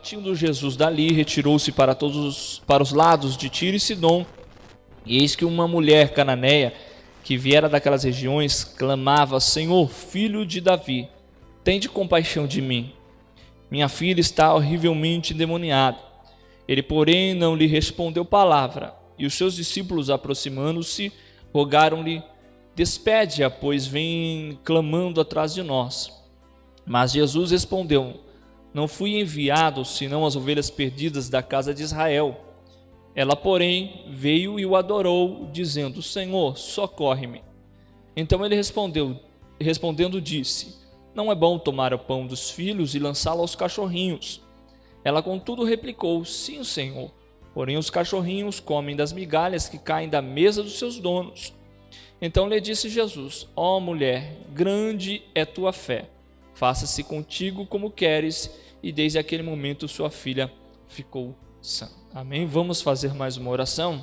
partindo Jesus dali, retirou-se para os lados de Tiro e Sidom, e eis que uma mulher cananeia, que viera daquelas regiões, clamava: Senhor, filho de Davi, tende compaixão de mim. Minha filha está horrivelmente endemoniada. Ele, porém, não lhe respondeu palavra, e os seus discípulos, aproximando-se, rogaram-lhe: despede-a, pois vem clamando atrás de nós. Mas Jesus respondeu: não fui enviado senão as ovelhas perdidas da casa de Israel. Ela, porém, veio e o adorou, dizendo: Senhor, socorre-me. Então ele respondendo, disse: não é bom tomar o pão dos filhos e lançá-lo aos cachorrinhos. Ela, contudo, replicou: sim, Senhor, porém os cachorrinhos comem das migalhas que caem da mesa dos seus donos. Então lhe disse Jesus: ó mulher, grande é tua fé, faça-se contigo como queres. E desde aquele momento sua filha ficou sã. Amém? Vamos fazer mais uma oração.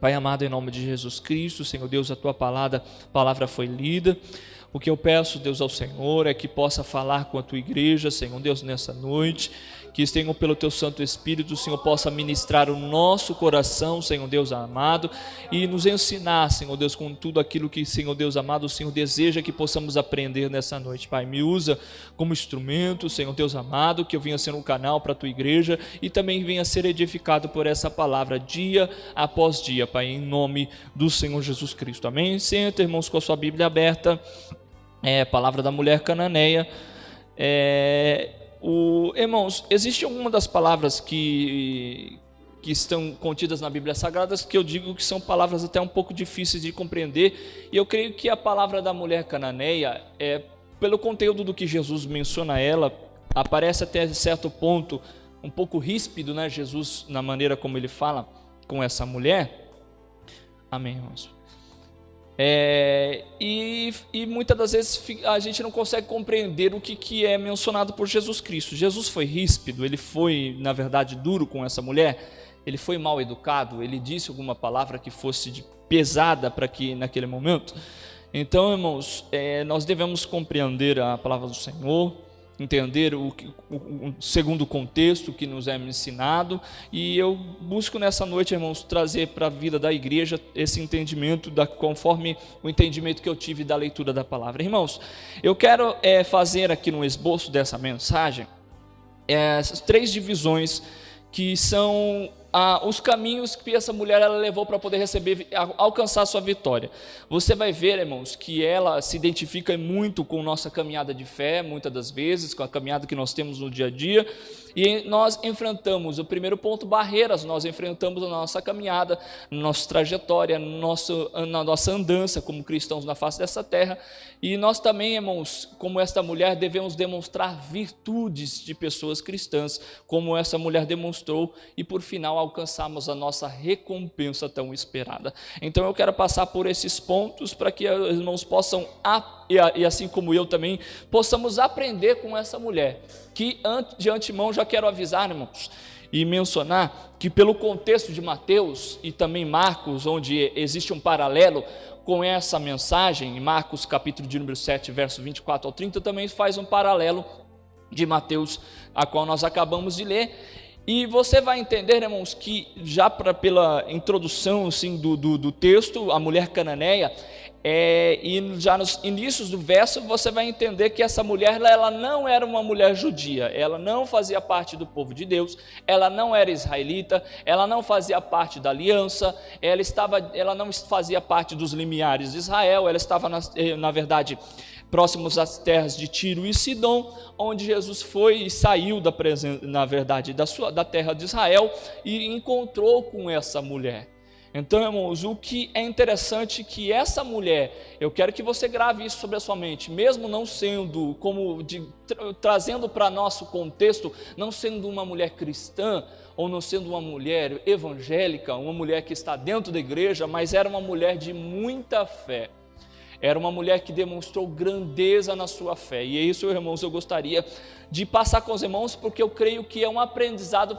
Pai amado, em nome de Jesus Cristo, Senhor Deus, a tua palavra foi lida. O que eu peço, Deus, ao Senhor é que possa falar com a tua igreja, Senhor Deus, nessa noite, que Senhor, pelo teu Santo Espírito, o Senhor possa ministrar o nosso coração, Senhor Deus amado, e nos ensinar, Senhor Deus, com tudo aquilo que, Senhor Deus amado, o Senhor deseja que possamos aprender nessa noite. Pai, me usa como instrumento, Senhor Deus amado, que eu venha ser um canal para a tua igreja e também venha ser edificado por essa palavra dia após dia, Pai, em nome do Senhor Jesus Cristo. Amém? Senta, irmãos, com a sua Bíblia aberta. Palavra da mulher cananeia. Irmãos, existe alguma das palavras que estão contidas na Bíblia Sagrada que eu digo que são palavras até um pouco difíceis de compreender, e eu creio que a palavra da mulher cananeia, pelo conteúdo do que Jesus menciona ela, aparece até certo ponto um pouco ríspido, né? Jesus, na maneira como ele fala com essa mulher. Amém, irmãos? E muitas das vezes a gente não consegue compreender o que é mencionado por Jesus Cristo. Jesus foi ríspido, ele foi, na verdade, duro com essa mulher, ele foi mal educado, ele disse alguma palavra que fosse pesada para que naquele momento. Então, irmãos, nós devemos compreender a palavra do Senhor, entender o segundo contexto que nos é ensinado, e eu busco nessa noite, irmãos, trazer para a vida da igreja esse entendimento conforme o entendimento que eu tive da leitura da palavra. Irmãos, eu quero fazer aqui no esboço dessa mensagem essas 3 divisões que são os caminhos que essa mulher ela levou para poder alcançar a sua vitória. Você vai ver, irmãos, que ela se identifica muito com nossa caminhada de fé, muitas das vezes, com a caminhada que nós temos no dia a dia, e nós enfrentamos, o primeiro ponto, barreiras, nós enfrentamos na nossa caminhada, na nossa trajetória, na nossa andança como cristãos na face dessa terra, e nós também, irmãos, como esta mulher, devemos demonstrar virtudes de pessoas cristãs, como essa mulher demonstrou, e por final alcançarmos a nossa recompensa tão esperada. Então eu quero passar por esses pontos para que os irmãos possam, e assim como eu também, possamos aprender com essa mulher, que de antemão já quero avisar, irmãos, e mencionar que pelo contexto de Mateus e também Marcos, onde existe um paralelo com essa mensagem, em Marcos capítulo de número 7, verso 24 ao 30, também faz um paralelo de Mateus, a qual nós acabamos de ler. E você vai entender, irmãos, que já pela introdução assim, do texto, a mulher cananeia, e já nos inícios do verso, você vai entender que essa mulher ela não era uma mulher judia, ela não fazia parte do povo de Deus, ela não era israelita, ela não fazia parte da aliança, ela não fazia parte dos limiares de Israel, ela estava, na verdade, próximos às terras de Tiro e Sidom, onde Jesus foi e saiu na verdade, da terra de Israel e encontrou com essa mulher. Então, irmãos, o que é interessante que essa mulher, eu quero que você grave isso sobre a sua mente, mesmo não sendo, trazendo para nosso contexto, não sendo uma mulher cristã, ou não sendo uma mulher evangélica, uma mulher que está dentro da igreja, mas era uma mulher de muita fé. Era uma mulher que demonstrou grandeza na sua fé. E é isso, irmãos, eu gostaria de passar com os irmãos, porque eu creio que é um aprendizado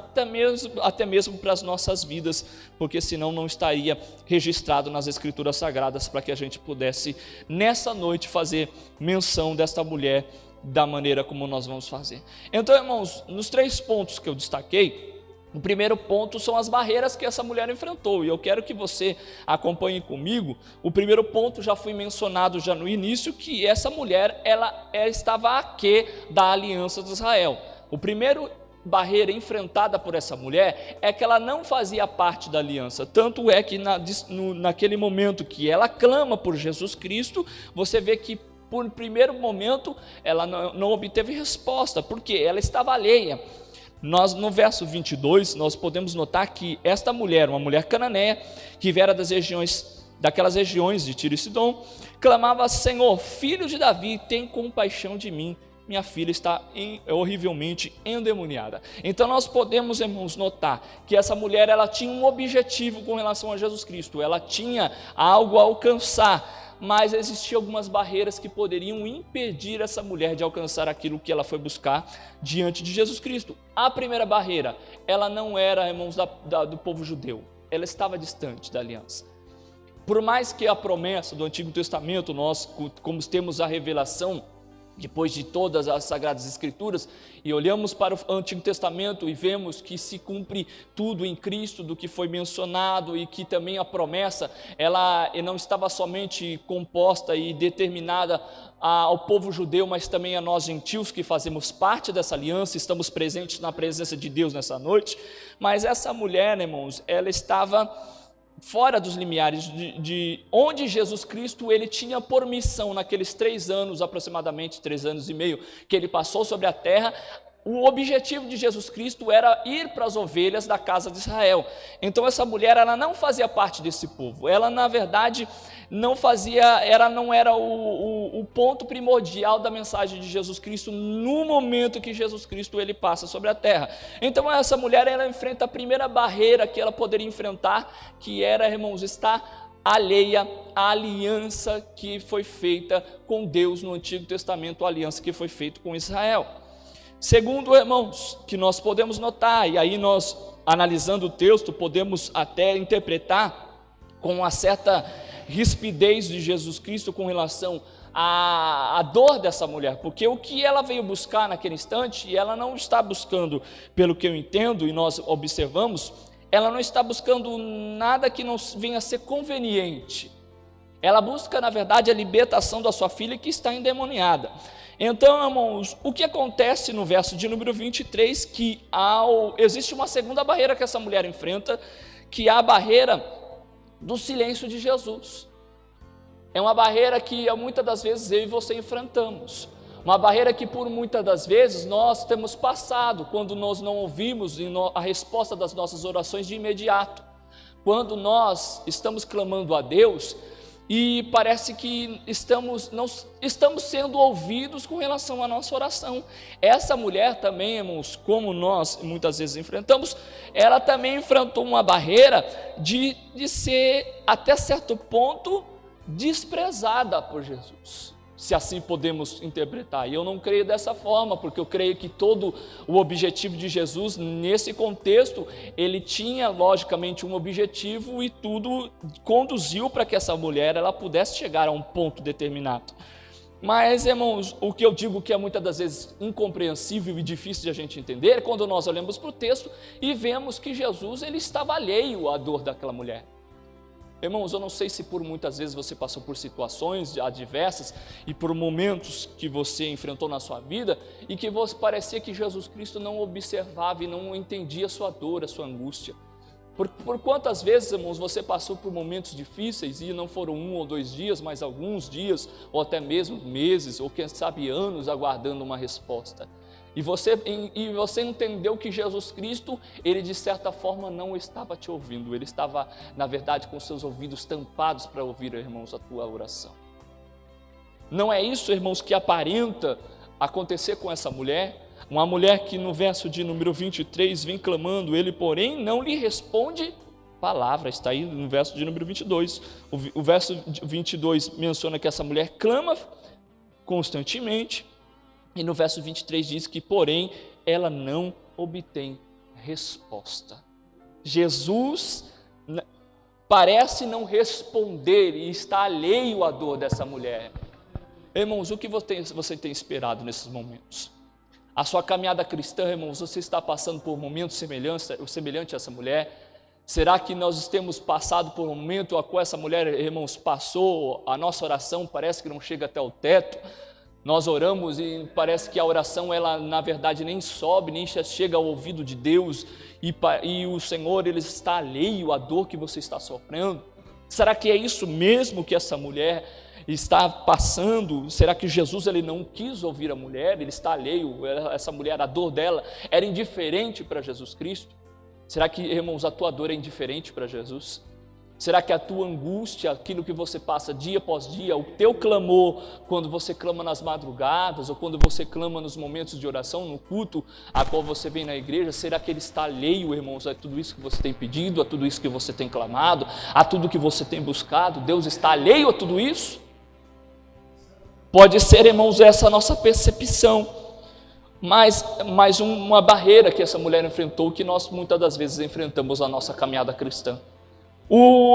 até mesmo para as nossas vidas, porque senão não estaria registrado nas Escrituras Sagradas para que a gente pudesse, nessa noite, fazer menção desta mulher da maneira como nós vamos fazer. Então, irmãos, nos 3 pontos que eu destaquei, o primeiro ponto são as barreiras que essa mulher enfrentou, e eu quero que você acompanhe comigo. O primeiro ponto já foi mencionado já no início, que essa mulher, ela estava aquém da aliança de Israel. O primeiro barreira enfrentada por essa mulher é que ela não fazia parte da aliança, tanto é que naquele momento que ela clama por Jesus Cristo, você vê que por primeiro momento ela não obteve resposta, porque ela estava alheia. No verso 22, nós podemos notar que esta mulher, uma mulher cananeia, que viera daquelas regiões de Tiro e Sidom, clamava: Senhor, filho de Davi, tem compaixão de mim, minha filha está horrivelmente endemoniada. Então nós podemos, irmãos, notar que essa mulher, ela tinha um objetivo com relação a Jesus Cristo, ela tinha algo a alcançar, mas existiam algumas barreiras que poderiam impedir essa mulher de alcançar aquilo que ela foi buscar diante de Jesus Cristo. A primeira barreira, ela não era, irmãos, do povo judeu, ela estava distante da aliança. Por mais que a promessa do Antigo Testamento, nós, como temos a revelação, depois de todas as Sagradas Escrituras, e olhamos para o Antigo Testamento e vemos que se cumpre tudo em Cristo do que foi mencionado, e que também a promessa, ela não estava somente composta e determinada ao povo judeu, mas também a nós gentios que fazemos parte dessa aliança, estamos presentes na presença de Deus nessa noite. Mas essa mulher, irmãos, ela estava fora dos limiares de onde Jesus Cristo, ele tinha por missão, naqueles 3 anos, aproximadamente 3 anos e meio, que ele passou sobre a terra. O objetivo de Jesus Cristo era ir para as ovelhas da casa de Israel. Então essa mulher, ela não fazia parte desse povo, ela na verdade não era o ponto primordial da mensagem de Jesus Cristo no momento que Jesus Cristo ele passa sobre a terra. Então essa mulher, ela enfrenta a primeira barreira que ela poderia enfrentar, que era, irmãos, estar alheia à aliança que foi feita com Deus no Antigo Testamento, a aliança que foi feita com Israel. Segundo, irmãos, que nós podemos notar, e aí nós, analisando o texto, podemos até interpretar com uma certa rispidez de Jesus Cristo com relação à dor dessa mulher, porque o que ela veio buscar naquele instante, ela não está buscando, pelo que eu entendo e nós observamos, ela não está buscando nada que não venha a ser conveniente. Ela busca, na verdade, a libertação da sua filha que está endemoniada. Então, irmãos, o que acontece no verso de número 23, que existe uma segunda barreira que essa mulher enfrenta, que é a barreira do silêncio de Jesus. É uma barreira que muitas das vezes eu e você enfrentamos, uma barreira que por muitas das vezes nós temos passado, quando nós não ouvimos a resposta das nossas orações de imediato, quando nós estamos clamando a Deus, e parece que não estamos sendo ouvidos com relação à nossa oração. Essa mulher também, irmãos, como nós muitas vezes enfrentamos, ela também enfrentou uma barreira de ser, até certo ponto, desprezada por Jesus, se assim podemos interpretar. E eu não creio dessa forma, porque eu creio que todo o objetivo de Jesus, nesse contexto, ele tinha logicamente um objetivo, e tudo conduziu para que essa mulher ela pudesse chegar a um ponto determinado. Mas, irmãos, o que eu digo que é muitas das vezes incompreensível e difícil de a gente entender, é quando nós olhamos para o texto e vemos que Jesus, ele estava alheio à dor daquela mulher. Irmãos, eu não sei se por muitas vezes você passou por situações adversas e por momentos que você enfrentou na sua vida e que você parecia que Jesus Cristo não observava e não entendia a sua dor, a sua angústia. Por quantas vezes, irmãos, você passou por momentos difíceis e não foram 1 ou 2 dias, mas alguns dias ou até mesmo meses ou quem sabe anos aguardando uma resposta. E você entendeu que Jesus Cristo, ele de certa forma não estava te ouvindo, ele estava, na verdade, com seus ouvidos tampados para ouvir, irmãos, a tua oração. Não é isso, irmãos, que aparenta acontecer com essa mulher? Uma mulher que no verso de número 23 vem clamando, ele porém não lhe responde palavra, está aí no verso de número 22. O verso 22 menciona que essa mulher clama constantemente, e no verso 23 diz que, porém, ela não obtém resposta. Jesus parece não responder e está alheio à dor dessa mulher. Irmãos, o que você tem esperado nesses momentos? A sua caminhada cristã, irmãos, você está passando por momentos semelhante a essa mulher? Será que nós temos passado por um momento a qual essa mulher, irmãos, passou? A nossa oração parece que não chega até o teto. Nós oramos e parece que a oração, ela na verdade nem sobe, nem chega ao ouvido de Deus, e o Senhor, Ele está alheio à dor que você está sofrendo. Será que é isso mesmo que essa mulher está passando? Será que Jesus, Ele não quis ouvir a mulher? Ele está alheio, essa mulher, a dor dela era indiferente para Jesus Cristo? Será que, irmãos, a tua dor é indiferente para Jesus? Será que a tua angústia, aquilo que você passa dia após dia, o teu clamor, quando você clama nas madrugadas, ou quando você clama nos momentos de oração, no culto a qual você vem na igreja, será que Ele está alheio, irmãos, a tudo isso que você tem pedido, a tudo isso que você tem clamado, a tudo que você tem buscado? Deus está alheio a tudo isso? Pode ser, irmãos, essa a nossa percepção. Mas uma barreira que essa mulher enfrentou, que nós muitas das vezes enfrentamos na nossa caminhada cristã.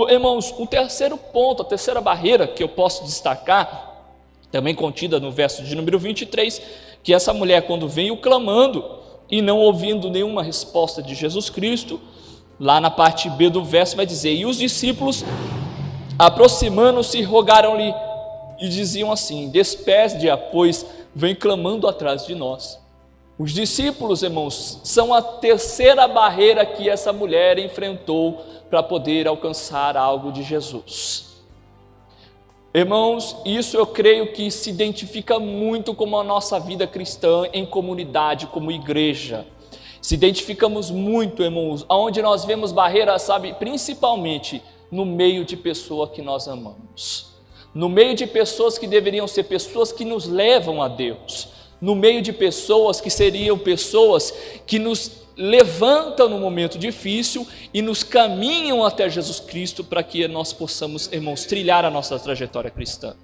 Irmãos, o terceiro ponto, a terceira barreira que eu posso destacar, também contida no verso de número 23, que essa mulher, quando veio clamando e não ouvindo nenhuma resposta de Jesus Cristo, lá na parte B do verso vai dizer: e os discípulos, aproximando-se, rogaram-lhe e diziam assim: despede-a, pois vem clamando atrás de nós. Os discípulos, irmãos, são a terceira barreira que essa mulher enfrentou para poder alcançar algo de Jesus. Irmãos, isso eu creio que se identifica muito com a nossa vida cristã em comunidade, como igreja. Se identificamos muito, irmãos, onde nós vemos barreiras, sabe, principalmente no meio de pessoas que nós amamos. No meio de pessoas que deveriam ser pessoas que nos levam a Deus. No meio de pessoas que seriam pessoas que nos levantam no momento difícil e nos caminham até Jesus Cristo para que nós possamos, irmãos, trilhar a nossa trajetória cristã.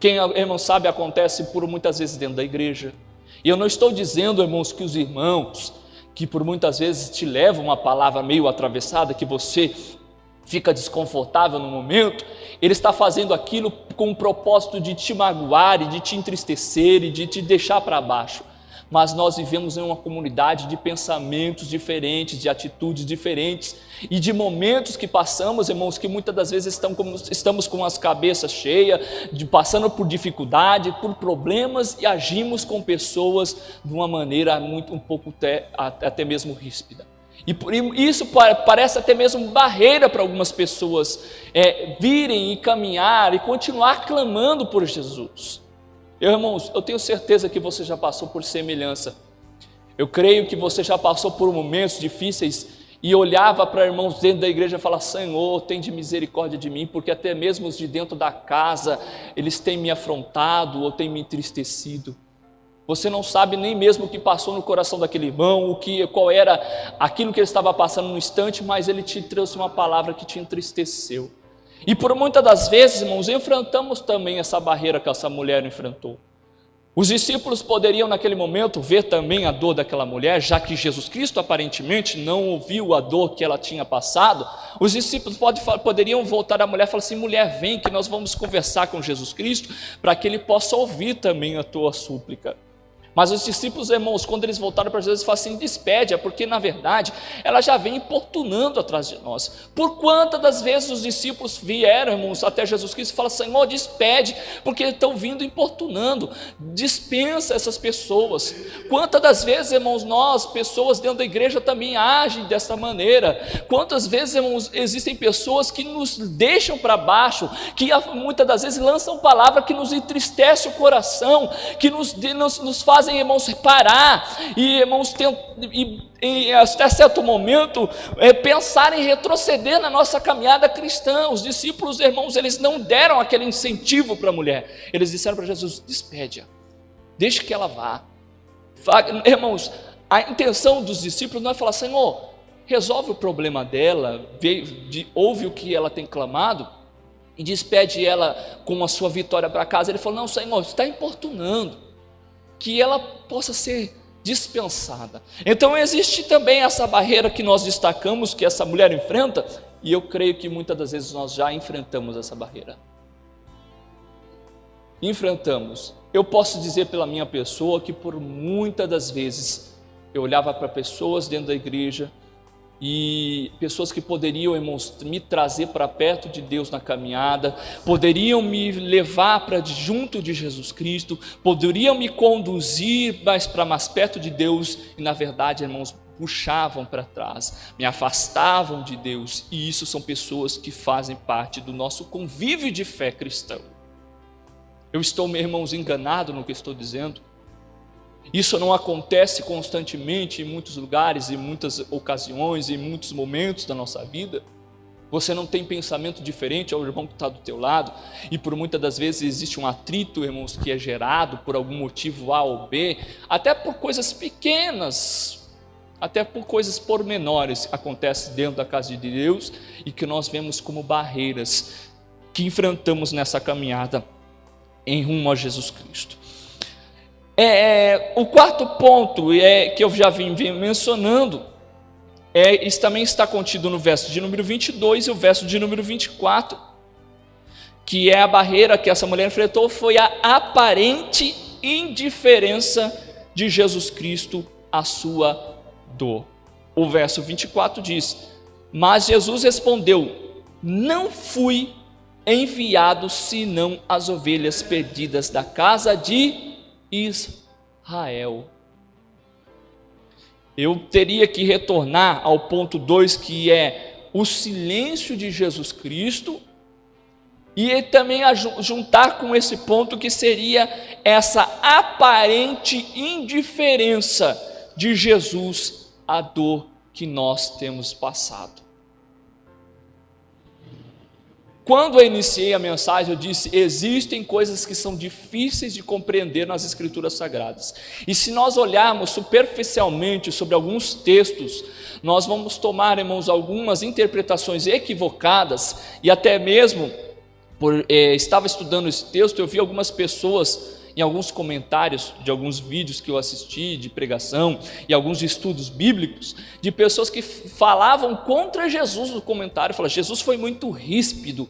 Quem, irmãos, sabe, acontece por muitas vezes dentro da igreja. E eu não estou dizendo, irmãos, que os irmãos que por muitas vezes te levam uma palavra meio atravessada, que você fica desconfortável no momento, ele está fazendo aquilo com o propósito de te magoar e de te entristecer e de te deixar para baixo. Mas nós vivemos em uma comunidade de pensamentos diferentes, de atitudes diferentes e de momentos que passamos, irmãos, que muitas das vezes estamos com as cabeças cheias, passando por dificuldade, por problemas e agimos com pessoas de uma maneira um pouco até mesmo ríspida. E por isso parece até mesmo barreira para algumas pessoas virem e caminhar e continuar clamando por Jesus. Irmãos, eu tenho certeza que você já passou por semelhança. Eu creio que você já passou por momentos difíceis e olhava para irmãos dentro da igreja e falava: Senhor, tem de misericórdia de mim, porque até mesmo os de dentro da casa, eles têm me afrontado ou têm me entristecido. Você não sabe nem mesmo o que passou no coração daquele irmão, qual era aquilo que ele estava passando no instante, mas ele te trouxe uma palavra que te entristeceu. E por muitas das vezes, irmãos, enfrentamos também essa barreira que essa mulher enfrentou. Os discípulos poderiam naquele momento ver também a dor daquela mulher, já que Jesus Cristo aparentemente não ouviu a dor que ela tinha passado. Os discípulos poderiam voltar à mulher e falar assim: mulher, vem que nós vamos conversar com Jesus Cristo, para que Ele possa ouvir também a tua súplica. Mas os discípulos, irmãos, quando eles voltaram para Jesus, falaram assim: despede-a, porque na verdade ela já vem importunando atrás de nós. Por quantas das vezes os discípulos vieram, irmãos, até Jesus Cristo e falaram: Senhor, despede, porque estão vindo importunando, dispensa essas pessoas. Quantas das vezes, irmãos, nós, pessoas dentro da igreja também agem dessa maneira. Quantas vezes, irmãos, existem pessoas que nos deixam para baixo, que muitas das vezes lançam palavra que nos entristece o coração, que nos fazem, irmãos, parar e, irmãos, até certo momento pensar em retroceder na nossa caminhada cristã. Os discípulos, irmãos, eles não deram aquele incentivo para a mulher. Eles disseram para Jesus: despede-a, deixe que ela vá. Irmãos, a intenção dos discípulos não é falar: Senhor, resolve o problema dela, ouve o que ela tem clamado e despede ela com a sua vitória para casa. Ele falou: não, Senhor, está importunando, que ela possa ser dispensada. Então existe também essa barreira que nós destacamos, que essa mulher enfrenta, e eu creio que muitas das vezes nós já enfrentamos essa barreira. enfrentamos. Eu posso dizer pela minha pessoa que por muitas das vezes eu olhava para pessoas dentro da igreja e pessoas que poderiam, irmãos, me trazer para perto de Deus na caminhada, poderiam me levar para junto de Jesus Cristo, poderiam me conduzir para mais perto de Deus e na verdade, irmãos, puxavam para trás, me afastavam de Deus, e isso são pessoas que fazem parte do nosso convívio de fé cristão. Eu estou, meus irmãos, enganado no que estou dizendo? Isso não acontece constantemente em muitos lugares, em muitas ocasiões, em muitos momentos da nossa vida? Você não tem pensamento diferente ao irmão que está do teu lado, e por muitas das vezes existe um atrito, irmãos, que é gerado por algum motivo A ou B, até por coisas pequenas, até por coisas pormenores que acontecem dentro da casa de Deus e que nós vemos como barreiras que enfrentamos nessa caminhada em rumo a Jesus Cristo. O quarto ponto que eu já vim mencionando, isso também está contido no verso de número 22 e o verso de número 24, que é a barreira que essa mulher enfrentou, foi a aparente indiferença de Jesus Cristo à sua dor. O verso 24 diz: mas Jesus respondeu: não fui enviado senão as ovelhas perdidas da casa de Israel. Eu teria que retornar ao ponto 2, que é o silêncio de Jesus Cristo, e também juntar com esse ponto que seria essa aparente indiferença de Jesus à dor que nós temos passado. Quando eu iniciei a mensagem, eu disse: existem coisas que são difíceis de compreender nas Escrituras Sagradas. E se nós olharmos superficialmente sobre alguns textos, nós vamos tomar, irmãos, algumas interpretações equivocadas, e até mesmo, estava estudando esse texto, eu vi algumas pessoas, em alguns comentários de alguns vídeos que eu assisti de pregação e alguns estudos bíblicos, de pessoas que falavam contra Jesus no comentário, falavam: Jesus foi muito ríspido,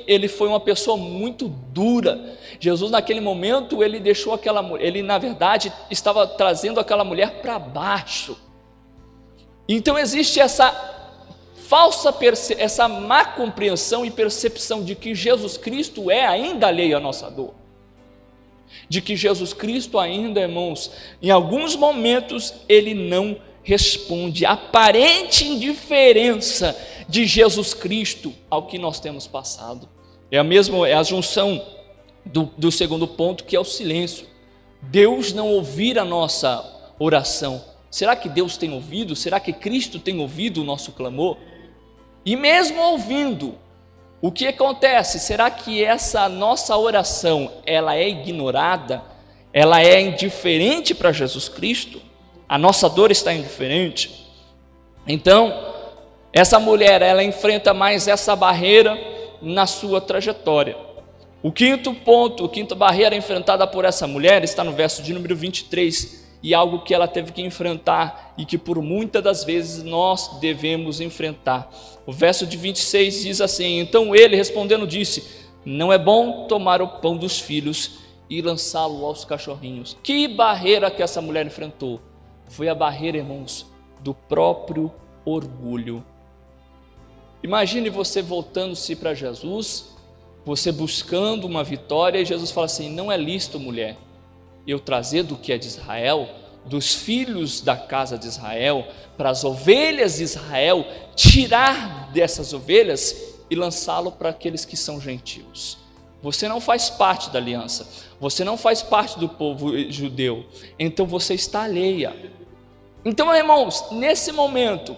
ele foi uma pessoa muito dura, Jesus naquele momento ele deixou aquela mulher, ele na verdade estava trazendo aquela mulher para baixo. Então existe essa má compreensão e percepção de que Jesus Cristo é ainda alheio à nossa dor, de que Jesus Cristo ainda, irmãos, em alguns momentos ele não responde. A aparente indiferença de Jesus Cristo ao que nós temos passado é a junção do segundo ponto, que é o silêncio. Deus não ouvir a nossa oração. Será que Deus tem ouvido? Será que Cristo tem ouvido o nosso clamor? E mesmo ouvindo, o que acontece? Será que essa nossa oração, ela é ignorada? Ela é indiferente para Jesus Cristo? A nossa dor está indiferente? Então, essa mulher, ela enfrenta mais essa barreira na sua trajetória. O quinto ponto, a quinta barreira enfrentada por essa mulher está no verso de número 23, e algo que ela teve que enfrentar e que por muitas das vezes nós devemos enfrentar. O verso de 26 diz assim: então ele respondendo disse: não é bom tomar o pão dos filhos e lançá-lo aos cachorrinhos. Que barreira que essa mulher enfrentou? Foi a barreira, irmãos, do próprio orgulho. Imagine você voltando-se para Jesus, você buscando uma vitória, e Jesus fala assim: não é lícito, mulher, eu trazer do que é de Israel, dos filhos da casa de Israel, para as ovelhas de Israel, tirar dessas ovelhas e lançá-lo para aqueles que são gentios. Você não faz parte da aliança, você não faz parte do povo judeu, então você está alheia. Então, irmãos, nesse momento,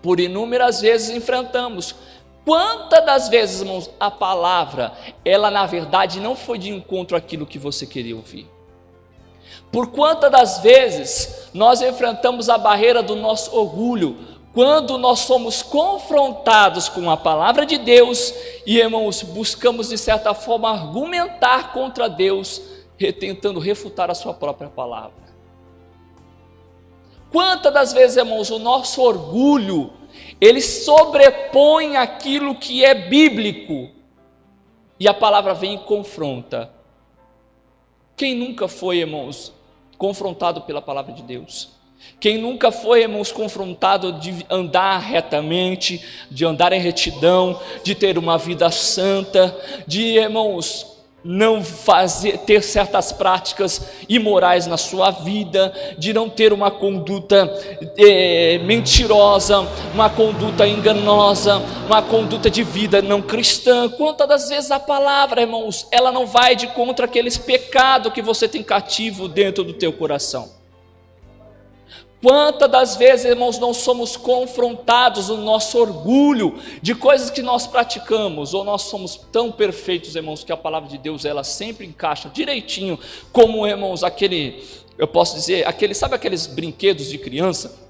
por inúmeras vezes enfrentamos. Quantas das vezes, irmãos, a palavra, ela na verdade não foi de encontro àquilo que você queria ouvir? Por quantas das vezes nós enfrentamos a barreira do nosso orgulho, quando nós somos confrontados com a palavra de Deus e, irmãos, buscamos de certa forma argumentar contra Deus, tentando refutar a sua própria palavra? Quantas das vezes, irmãos, o nosso orgulho, ele sobrepõe aquilo que é bíblico, E a palavra vem e confronta. Quem nunca foi, irmãos, confrontado pela palavra de Deus? Quem nunca foi, irmãos, confrontado de andar retamente, de andar em retidão, de ter uma vida santa, de, irmãos, não ter certas práticas imorais na sua vida, de não ter uma conduta mentirosa, uma conduta enganosa, uma conduta de vida não cristã? Quantas das vezes a palavra, irmãos, ela não vai de contra aqueles pecados que você tem cativo dentro do teu coração? Quantas das vezes, irmãos, não somos confrontados no nosso orgulho de coisas que nós praticamos, ou nós somos tão perfeitos, irmãos, que a palavra de Deus, ela sempre encaixa direitinho, como, irmãos, eu posso dizer, sabe aqueles brinquedos de criança?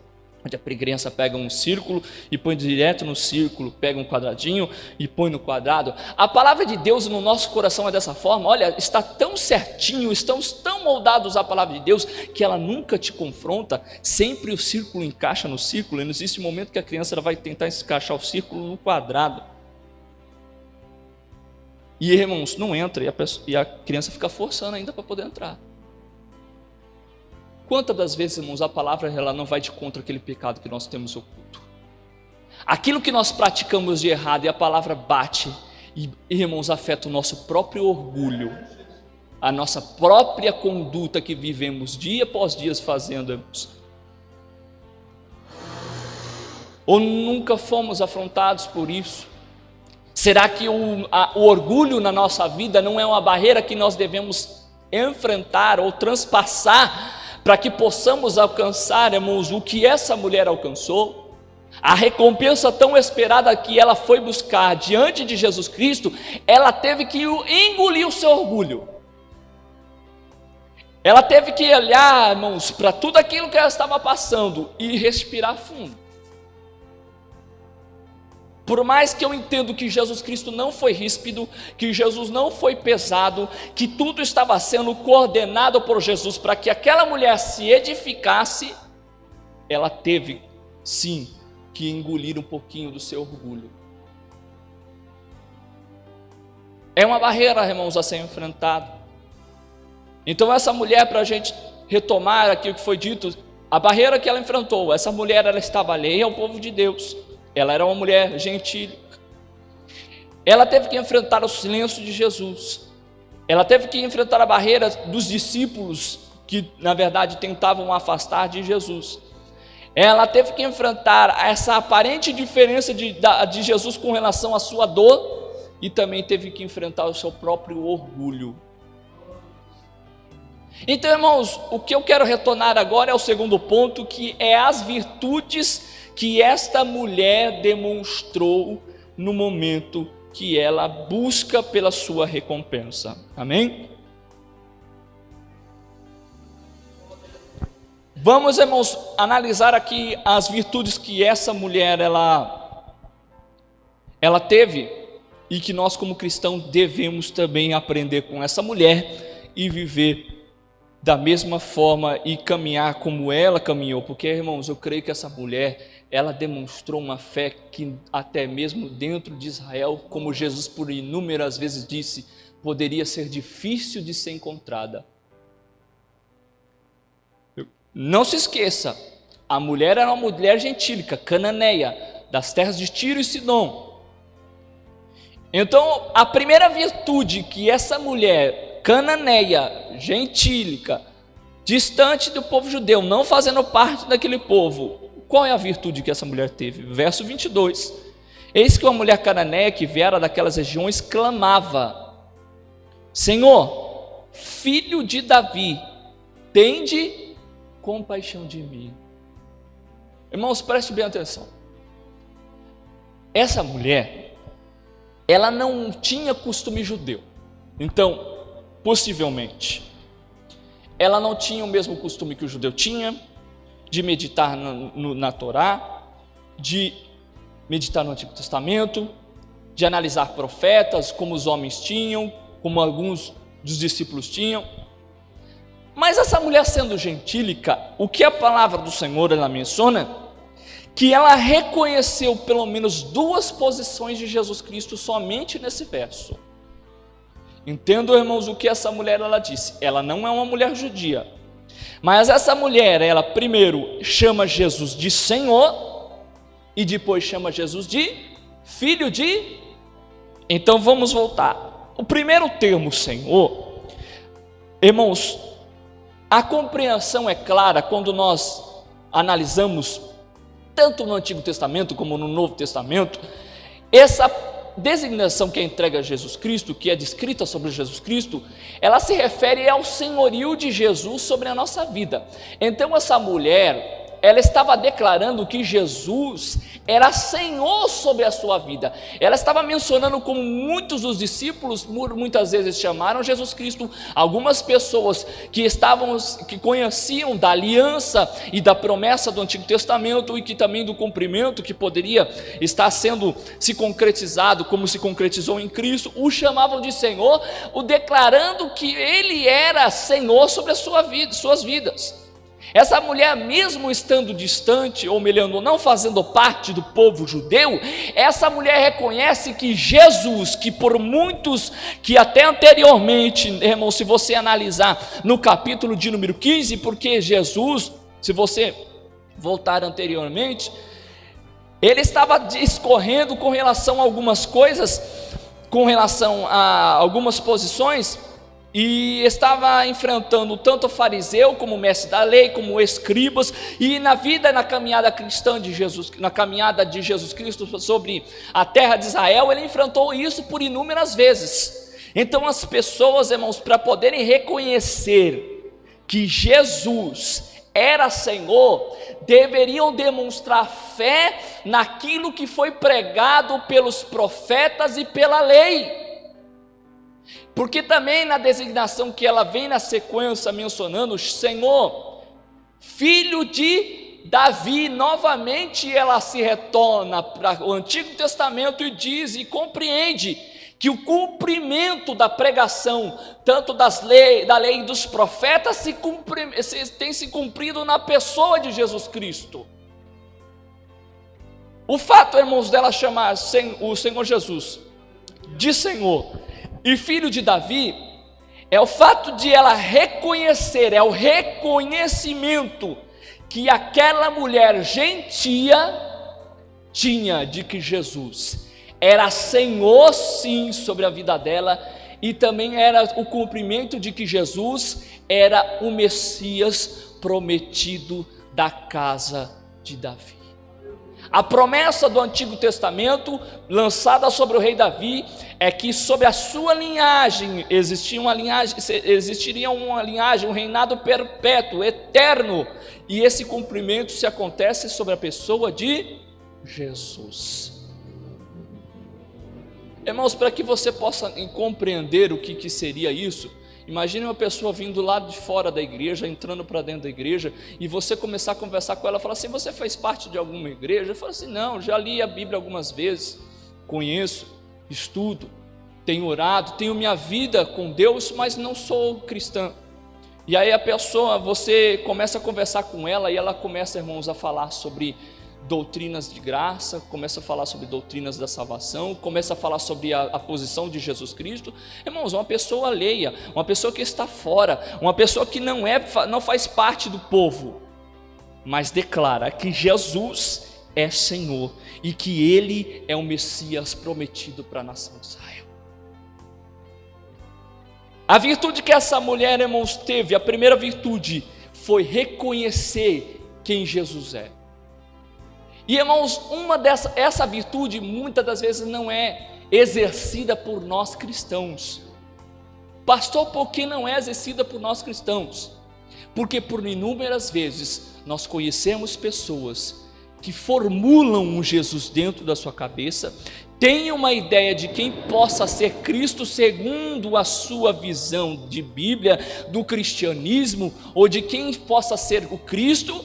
Onde a criança pega um círculo e põe direto no círculo, pega um quadradinho e põe no quadrado. A palavra de Deus no nosso coração é dessa forma. Olha, está tão certinho, estamos tão moldados à palavra de Deus, que ela nunca te confronta, sempre o círculo encaixa no círculo, e não existe momento que a criança ela vai tentar encaixar o círculo no quadrado. E, irmãos, não entra, e a criança fica forçando ainda para poder entrar. Quantas das vezes, irmãos, a palavra ela não vai de contra aquele pecado que nós temos oculto? Aquilo que nós praticamos de errado, e a palavra bate, e, irmãos, afeta o nosso próprio orgulho, a nossa própria conduta que vivemos dia após dia fazendo, irmãos. Ou nunca fomos afrontados por isso? Será que o orgulho na nossa vida não é uma barreira que nós devemos enfrentar ou transpassar, para que possamos alcançar, irmãos, o que essa mulher alcançou? A recompensa tão esperada que ela foi buscar diante de Jesus Cristo, ela teve que engolir o seu orgulho. Ela teve que olhar, irmãos, para tudo aquilo que ela estava passando e respirar fundo. Por mais que eu entendo que Jesus Cristo não foi ríspido, que Jesus não foi pesado, que tudo estava sendo coordenado por Jesus para que aquela mulher se edificasse, ela teve, sim, que engolir um pouquinho do seu orgulho. É uma barreira, irmãos, a ser enfrentada. Então essa mulher, para a gente retomar aquilo que foi dito, a barreira que ela enfrentou, essa mulher ela estava alheia ao povo de Deus. Ela era uma mulher gentílica. Ela teve que enfrentar o silêncio de Jesus. Ela teve que enfrentar a barreira dos discípulos que, na verdade, tentavam afastar de Jesus. Ela teve que enfrentar essa aparente diferença de Jesus com relação à sua dor, e também teve que enfrentar o seu próprio orgulho. Então, irmãos, o que eu quero retornar agora é o segundo ponto, que é as virtudes que esta mulher demonstrou no momento que ela busca pela sua recompensa. Amém? Vamos, irmãos, analisar aqui as virtudes que essa mulher ela teve, e que nós como cristãos devemos também aprender com essa mulher e viver da mesma forma e caminhar como ela caminhou. Porque, irmãos, eu creio que essa mulher ela demonstrou uma fé que até mesmo dentro de Israel, como Jesus por inúmeras vezes disse, poderia ser difícil de ser encontrada. Não se esqueça, a mulher era uma mulher gentílica, cananeia, das terras de Tiro e Sidom. Então, a primeira virtude que essa mulher cananeia, gentílica, distante do povo judeu, não fazendo parte daquele povo, qual é a virtude que essa mulher teve? Verso 22. Eis que uma mulher cananeia que viera daquelas regiões clamava: Senhor, filho de Davi, tende compaixão de mim. Irmãos, preste bem atenção. Essa mulher, ela não tinha costume judeu. Então, possivelmente, ela não tinha o mesmo costume que o judeu tinha, de meditar na Torá, de meditar no Antigo Testamento, de analisar profetas, como os homens tinham, como alguns dos discípulos tinham. Mas essa mulher, sendo gentílica, o que a palavra do Senhor ela menciona, que ela reconheceu pelo menos duas posições de Jesus Cristo somente nesse verso. Entendo, irmãos, o que essa mulher ela disse. Ela não é uma mulher judia, mas essa mulher, ela primeiro chama Jesus de Senhor e depois chama Jesus de filho de. Então vamos voltar. O primeiro termo, Senhor, irmãos, a compreensão é clara quando nós analisamos tanto no Antigo Testamento como no Novo Testamento, essa designação que é entregue a Jesus Cristo, que é descrita sobre Jesus Cristo, ela se refere ao senhorio de Jesus sobre a nossa vida. Então essa mulher, ela estava declarando que Jesus era Senhor sobre a sua vida. Ela estava mencionando, como muitos dos discípulos muitas vezes chamaram Jesus Cristo, algumas pessoas que conheciam da aliança e da promessa do Antigo Testamento e que também do cumprimento que poderia estar sendo se concretizado, como se concretizou em Cristo, o chamavam de Senhor, o declarando que Ele era Senhor sobre a sua vida, suas vidas. Essa mulher, mesmo estando distante, ou melhor, não fazendo parte do povo judeu, essa mulher reconhece que Jesus, que por muitos, que até anteriormente, irmão, se você analisar no capítulo de número 15, porque Jesus, se você voltar anteriormente, ele estava discorrendo com relação a algumas coisas, com relação a algumas posições, e estava enfrentando tanto o fariseu como o mestre da lei, como escribas, e na vida, na caminhada cristã de Jesus, na caminhada de Jesus Cristo sobre a terra de Israel, ele enfrentou isso por inúmeras vezes. Então as pessoas, irmãos, para poderem reconhecer que Jesus era Senhor, deveriam demonstrar fé naquilo que foi pregado pelos profetas e pela lei. Porque também na designação que ela vem na sequência mencionando, Senhor, filho de Davi, novamente ela se retorna para o Antigo Testamento e diz e compreende que o cumprimento da pregação, tanto da lei e dos profetas, tem se cumprido na pessoa de Jesus Cristo. O fato, irmãos, dela chamar o Senhor Jesus de Senhor e filho de Davi, é o fato de ela reconhecer, é o reconhecimento que aquela mulher gentia tinha de que Jesus era Senhor sim sobre a vida dela, e também era o cumprimento de que Jesus era o Messias prometido da casa de Davi. A promessa do Antigo Testamento, lançada sobre o rei Davi, é que sobre a sua linhagem existiria uma linhagem, um reinado perpétuo, eterno, e esse cumprimento se acontece sobre a pessoa de Jesus. Irmãos, para que você possa compreender o que seria isso, imagine uma pessoa vindo lá de fora da igreja, entrando para dentro da igreja, e você começar a conversar com ela, falar assim: você faz parte de alguma igreja? Eu falo assim: não, já li a Bíblia algumas vezes, conheço, estudo, tenho orado, tenho minha vida com Deus, mas não sou cristã. E aí a pessoa, você começa a conversar com ela, e ela começa, irmãos, a falar sobre doutrinas de graça, começa a falar sobre doutrinas da salvação, começa a falar sobre a posição de Jesus Cristo. Irmãos, uma pessoa alheia, uma pessoa que está fora, uma pessoa que não faz parte do povo, mas declara que Jesus é Senhor e que Ele é o Messias prometido para a nação de Israel. A virtude que essa mulher, irmãos, teve, a primeira virtude, foi reconhecer quem Jesus é. E, irmãos, essa virtude muitas das vezes não é exercida por nós cristãos. Pastor, por que não é exercida por nós cristãos? Porque por inúmeras vezes nós conhecemos pessoas que formulam um Jesus dentro da sua cabeça, têm uma ideia de quem possa ser Cristo segundo a sua visão de Bíblia, do cristianismo, ou de quem possa ser o Cristo,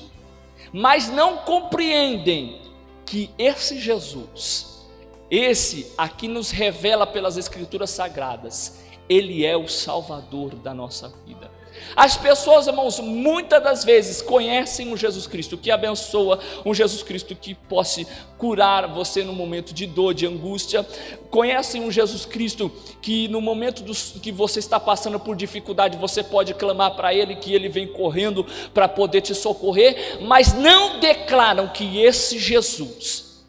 mas não compreendem que esse Jesus, esse aqui nos revela pelas Escrituras Sagradas, Ele é o Salvador da nossa vida. As pessoas, irmãos, muitas das vezes conhecem um Jesus Cristo que abençoa, um Jesus Cristo que possa curar você no momento de dor, de angústia, conhecem um Jesus Cristo que no momento que você está passando por dificuldade, você pode clamar para Ele, que Ele vem correndo para poder te socorrer, mas não declaram que esse Jesus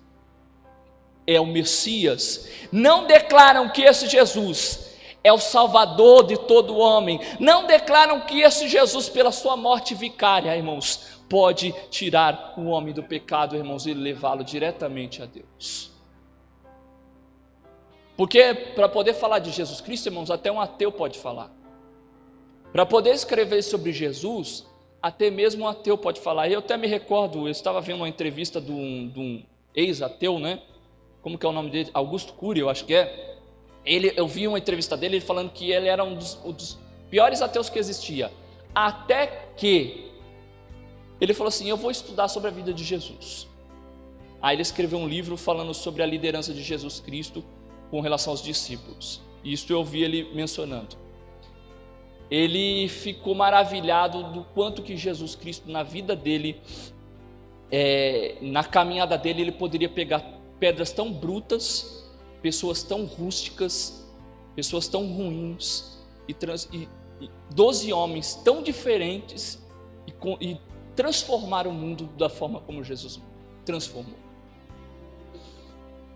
é o Messias, não declaram que esse Jesus é o Salvador de todo homem, não declaram que esse Jesus, pela sua morte vicária, irmãos, pode tirar o homem do pecado, irmãos, e levá-lo diretamente a Deus. Porque para poder falar de Jesus Cristo, irmãos, até um ateu pode falar. Para poder escrever sobre Jesus, até mesmo um ateu pode falar. E eu até me recordo, eu estava vendo uma entrevista de um ex-ateu, né? Como que é o nome dele? Augusto Cury, eu acho que é. Eu vi uma entrevista dele falando que ele era um dos piores ateus que existia, até que ele falou assim: eu vou estudar sobre a vida de Jesus. Aí ele escreveu um livro falando sobre a liderança de Jesus Cristo com relação aos discípulos. Isso eu vi ele mencionando. Ele ficou maravilhado do quanto que Jesus Cristo, na vida dele, na caminhada dele, ele poderia pegar pedras tão brutas, pessoas tão rústicas, pessoas tão ruins, e 12 homens tão diferentes, e transformar o mundo da forma como Jesus transformou.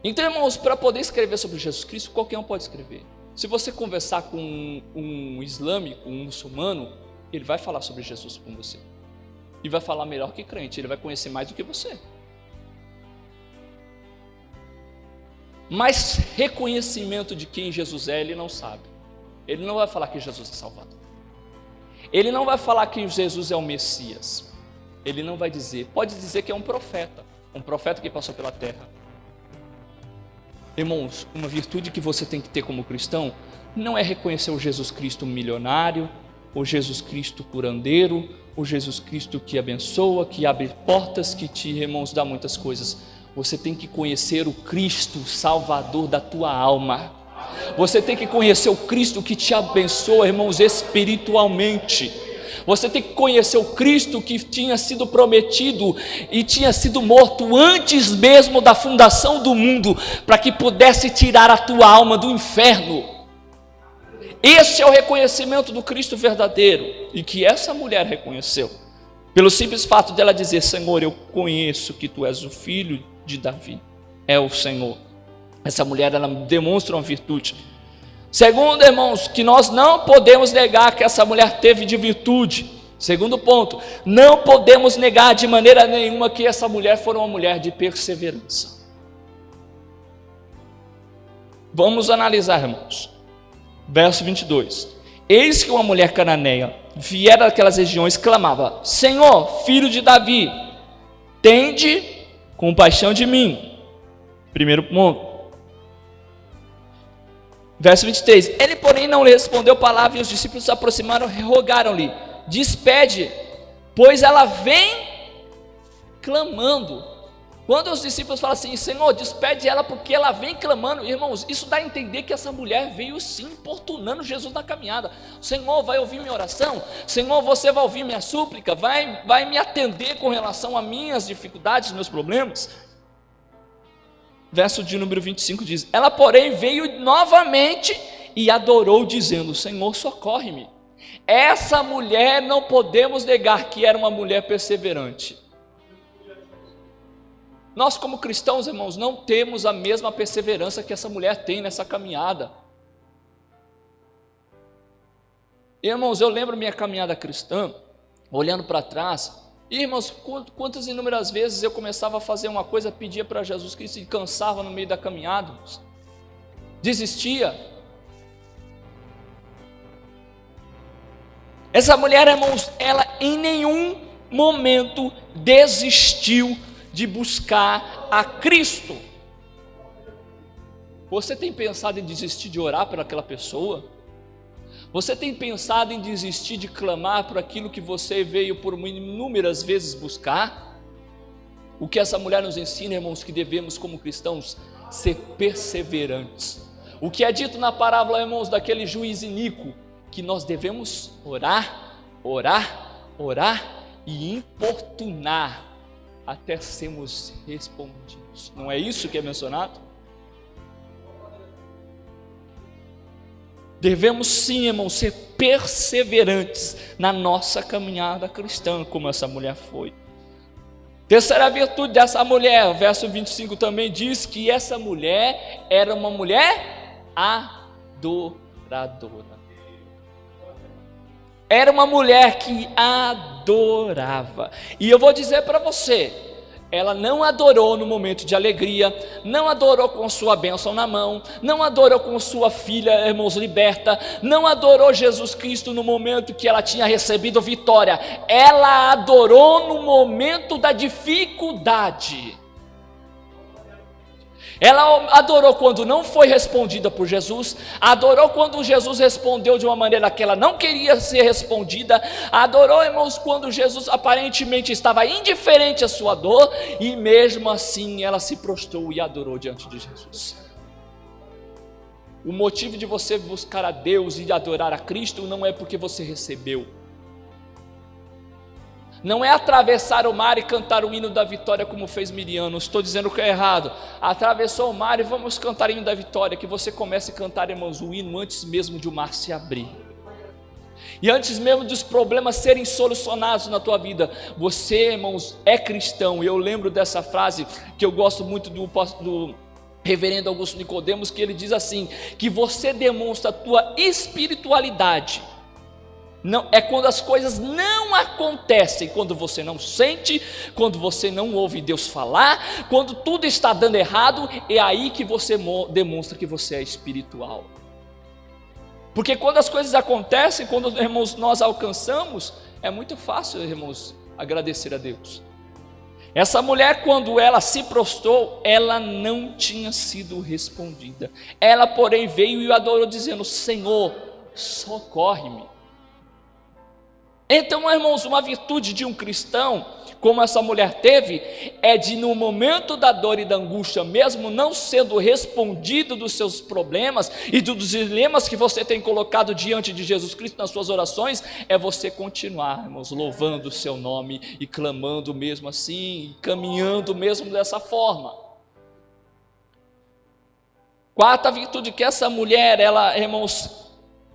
Então, irmãos, para poder escrever sobre Jesus Cristo, qualquer um pode escrever. Se você conversar com um islâmico, um muçulmano, ele vai falar sobre Jesus com você, e vai falar melhor que crente, ele vai conhecer mais do que você. Mas reconhecimento de quem Jesus é, ele não sabe. Ele não vai falar que Jesus é Salvador. Ele não vai falar que Jesus é o Messias. Ele não vai dizer, pode dizer que é um profeta que passou pela terra. Irmãos, uma virtude que você tem que ter como cristão, não é reconhecer o Jesus Cristo milionário, o Jesus Cristo curandeiro, o Jesus Cristo que abençoa, que abre portas, que te, irmãos, dá muitas coisas. Você tem que conhecer o Cristo Salvador da tua alma. Você tem que conhecer o Cristo que te abençoa, irmãos, espiritualmente. Você tem que conhecer o Cristo que tinha sido prometido e tinha sido morto antes mesmo da fundação do mundo, para que pudesse tirar a tua alma do inferno. Esse é o reconhecimento do Cristo verdadeiro, e que essa mulher reconheceu, pelo simples fato dela dizer: Senhor, eu conheço que tu és o filho de Davi, é o Senhor. Essa mulher, ela demonstra uma virtude. Segundo, irmãos, que nós não podemos negar que essa mulher teve de virtude. Segundo ponto, não podemos negar de maneira nenhuma que essa mulher foi uma mulher de perseverança. Vamos analisar, irmãos. Verso 22. Eis que uma mulher cananeia viera daquelas regiões, clamava: Senhor, filho de Davi, tende compaixão de mim. Primeiro ponto. Verso 23. Ele, porém, não lhe respondeu palavra, e os discípulos se aproximaram e rogaram-lhe: despede, pois ela vem clamando. Quando os discípulos falam assim: Senhor, despede ela porque ela vem clamando, irmãos, isso dá a entender que essa mulher veio sim importunando Jesus na caminhada. Senhor, vai ouvir minha oração? Senhor, você vai ouvir minha súplica? Vai me atender com relação a minhas dificuldades, meus problemas? Verso de número 25 diz: ela, porém, veio novamente e adorou, dizendo: Senhor, socorre-me. Essa mulher, não podemos negar que era uma mulher perseverante. Nós, como cristãos, irmãos, não temos a mesma perseverança que essa mulher tem nessa caminhada. Irmãos, eu lembro minha caminhada cristã, olhando para trás, e, irmãos, quantas inúmeras vezes eu começava a fazer uma coisa, pedia para Jesus Cristo e cansava no meio da caminhada, irmãos. Desistia. Essa mulher, irmãos, ela em nenhum momento desistiu de buscar a Cristo. Você tem pensado em desistir de orar por aquela pessoa? Você tem pensado em desistir de clamar por aquilo que você veio por inúmeras vezes buscar? O que essa mulher nos ensina, irmãos, que devemos como cristãos ser perseverantes. O que é dito na parábola, irmãos, daquele juiz iníquo, que nós devemos orar, orar, orar e importunar até sermos respondidos. Não é isso que é mencionado? Devemos sim, irmãos, ser perseverantes na nossa caminhada cristã, como essa mulher foi. Terceira virtude dessa mulher, o verso 25 também diz que essa mulher era uma mulher adoradora. Era uma mulher que adorava. E eu vou dizer para você, ela não adorou no momento de alegria, não adorou com sua bênção na mão, não adorou com sua filha, irmãos, liberta, não adorou Jesus Cristo no momento que ela tinha recebido vitória. Ela adorou no momento da dificuldade. Ela adorou quando não foi respondida por Jesus, adorou quando Jesus respondeu de uma maneira que ela não queria ser respondida, adorou, irmãos, quando Jesus aparentemente estava indiferente à sua dor, e mesmo assim ela se prostrou e adorou diante de Jesus. O motivo de você buscar a Deus e adorar a Cristo não é porque você recebeu, não é atravessar o mar e cantar o hino da vitória como fez Miriam. Não estou dizendo que é errado. Atravessou o mar e vamos cantar o hino da vitória. Que você comece a cantar, irmãos, o hino antes mesmo de o mar se abrir, e antes mesmo dos problemas serem solucionados na tua vida. Você, irmãos, é cristão. E eu lembro dessa frase que eu gosto muito do reverendo Augusto Nicodemos, que ele diz assim, que você demonstra a tua espiritualidade não, é quando as coisas não acontecem, quando você não sente, quando você não ouve Deus falar, quando tudo está dando errado, é aí que você demonstra que você é espiritual. Porque quando as coisas acontecem, quando, irmãos, nós alcançamos, é muito fácil, irmãos, agradecer a Deus. Essa mulher, quando ela se prostrou, ela não tinha sido respondida. Ela, porém, veio e o adorou, dizendo: Senhor, socorre-me. Então, irmãos, uma virtude de um cristão, como essa mulher teve, é de, no momento da dor e da angústia, mesmo não sendo respondido dos seus problemas e dos dilemas que você tem colocado diante de Jesus Cristo nas suas orações, é você continuar, irmãos, louvando o seu nome e clamando mesmo assim, e caminhando mesmo dessa forma. Quarta virtude que essa mulher, ela, irmãos,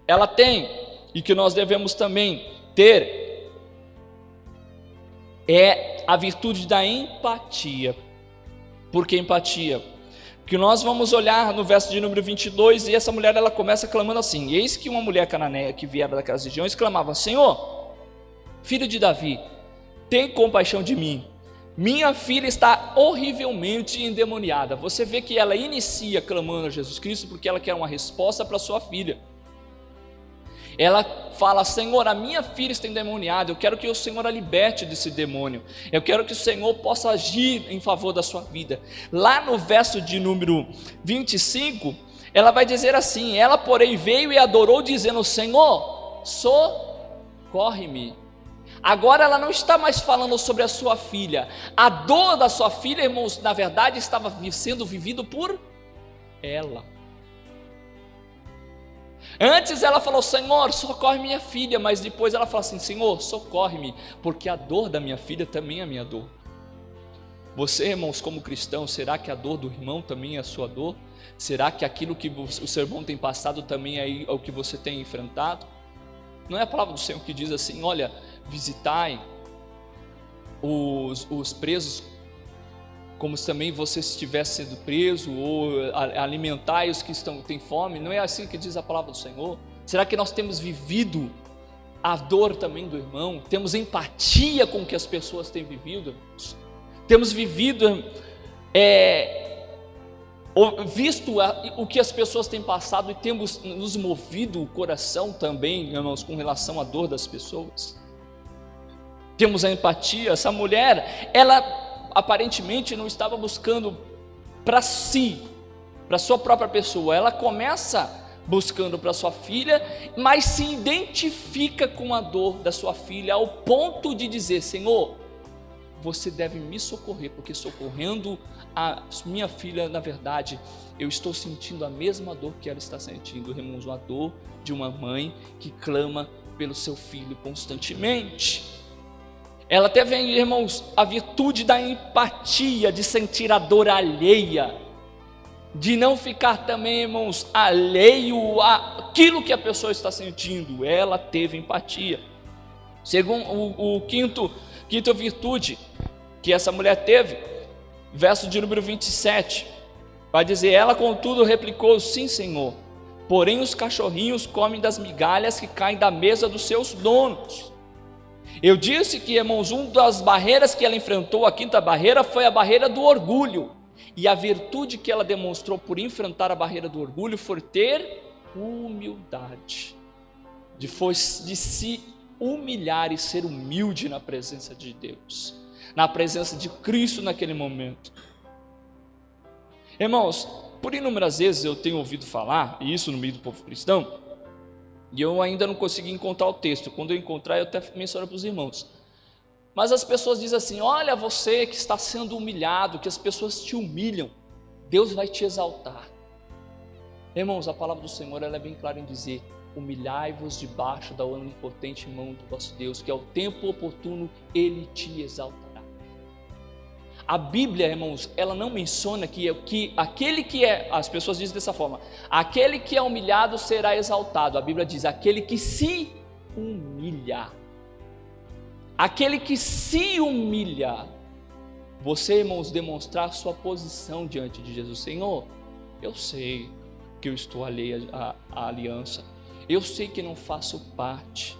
ela tem, e que nós devemos também ter, é a virtude da empatia. Por que empatia? Porque nós vamos olhar no verso de número 22, e essa mulher, ela começa clamando assim: eis que uma mulher cananeia que viera daquelas regiões clamava: Senhor, filho de Davi, tem compaixão de mim, minha filha está horrivelmente endemoniada. Você vê que ela inicia clamando a Jesus Cristo porque ela quer uma resposta para sua filha. Ela fala: Senhor, a minha filha está endemoniada, eu quero que o Senhor a liberte desse demônio, eu quero que o Senhor possa agir em favor da sua vida. Lá no verso de número 25, ela vai dizer assim: ela, porém, veio e adorou, dizendo: Senhor, socorre-me. Agora ela não está mais falando sobre a sua filha. A dor da sua filha, irmãos, na verdade estava sendo vivido por ela. Antes ela falou: Senhor, socorre minha filha, mas depois ela fala assim: Senhor, socorre-me, porque a dor da minha filha também é a minha dor. Você, irmãos, como cristão, será que a dor do irmão também é a sua dor? Será que aquilo que o seu irmão tem passado também é o que você tem enfrentado? Não é a palavra do Senhor que diz assim: olha, visitai os presos como se também você estivesse sendo preso, ou alimentai os que têm fome? Não é assim que diz a palavra do Senhor? Será que nós temos vivido a dor também do irmão? Temos empatia com o que as pessoas têm vivido? Temos vivido, visto o que as pessoas têm passado e temos nos movido o coração também, irmãos, com relação à dor das pessoas? Temos a empatia? Essa mulher, ela aparentemente não estava buscando para si, para sua própria pessoa. Ela começa buscando para sua filha, mas se identifica com a dor da sua filha ao ponto de dizer: Senhor, você deve me socorrer, porque socorrendo a minha filha, na verdade, eu estou sentindo a mesma dor que ela está sentindo. Irmãos, a dor de uma mãe que clama pelo seu filho constantemente. Ela teve, irmãos, a virtude da empatia, de sentir a dor alheia, de não ficar também, irmãos, alheio àquilo que a pessoa está sentindo. Ela teve empatia. Segundo o quinta virtude que essa mulher teve, verso de número 27, vai dizer: ela contudo replicou: sim, Senhor, porém os cachorrinhos comem das migalhas que caem da mesa dos seus donos. Eu disse que, irmãos, uma das barreiras que ela enfrentou, a quinta barreira, foi a barreira do orgulho. E a virtude que ela demonstrou por enfrentar a barreira do orgulho foi ter humildade, de se humilhar e ser humilde na presença de Deus, na presença de Cristo naquele momento. Irmãos, por inúmeras vezes eu tenho ouvido falar, e isso no meio do povo cristão, e eu ainda não consegui encontrar o texto. Quando eu encontrar, eu até menciono para os irmãos. Mas as pessoas dizem assim: olha, você que está sendo humilhado, que as pessoas te humilham, Deus vai te exaltar. Irmãos, a palavra do Senhor, ela é bem clara em dizer: humilhai-vos debaixo da onipotente mão do vosso Deus, que ao tempo oportuno Ele te exaltará. A Bíblia, irmãos, ela não menciona que aquele que é, as pessoas dizem dessa forma, aquele que é humilhado será exaltado. A Bíblia diz: aquele que se humilha. Aquele que se humilha. Você, irmãos, demonstrar sua posição diante de Jesus. Senhor, eu sei que eu estou alheio à aliança, eu sei que não faço parte,